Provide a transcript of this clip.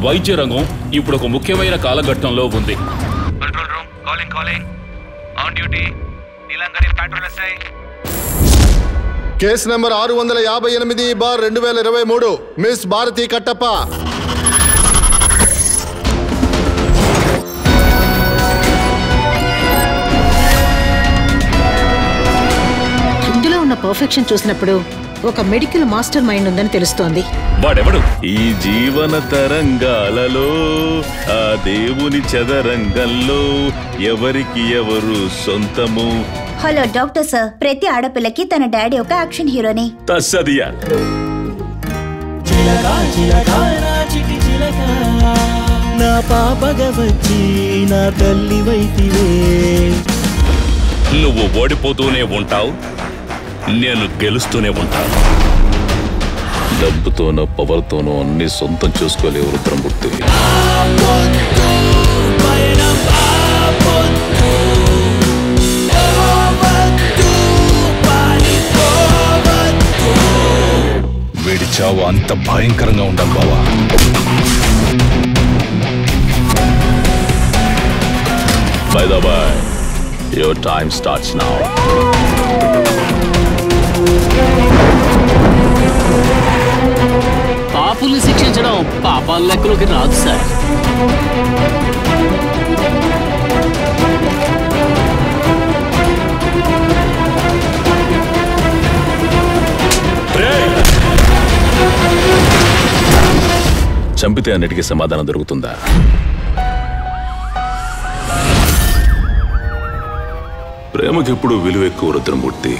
వైద్య రంగం ఇప్పుడు ఒక ముఖ్యమైన కాలఘట్టంలో ఉంది. Control room calling on duty Neelangari patrol SI. Case number 658/2023 miss Bharathi Kattappa. ఇందులో ఉన్న పర్ఫెక్షన్ చూసినప్పుడు ఒక మెడికల్ మాస్టర్ మైండ్ ఉందని తెలుస్తోంది. వాడెవడు? ఈ జీవన తరంగాలలో ఆ దేవుని చదరంగంలో ఎవరికి ఎవరు సొంతము. హలో డాక్టర్ సార్, ప్రతి ఆడపిల్లకి తన డాడీ ఒక యాక్షన్ హీరోని. తస్సదియా నా పాపగా వచ్చి నా తల్లి వైతివే. నువ్వు ఓడిపోతూనే ఉంటావు, నేను గెలుస్తూనే ఉంటాను. డబ్బుతోనో పవర్తోనో అన్ని సొంతం చేసుకోలేవు రుద్రమూర్తి. వీడి చావు అంత భయంకరంగా ఉండాలి బావా. By the way, your time starts now. పాపుల్ని శిక్షించడం పాపాల లెక్కలోకి రాదు సార్. చంపితే అన్నిటికీ సమాధానం దొరుకుతుందా? ప్రేమకి ఎప్పుడు విలువ ఎక్కువ రుద్రమూర్తి.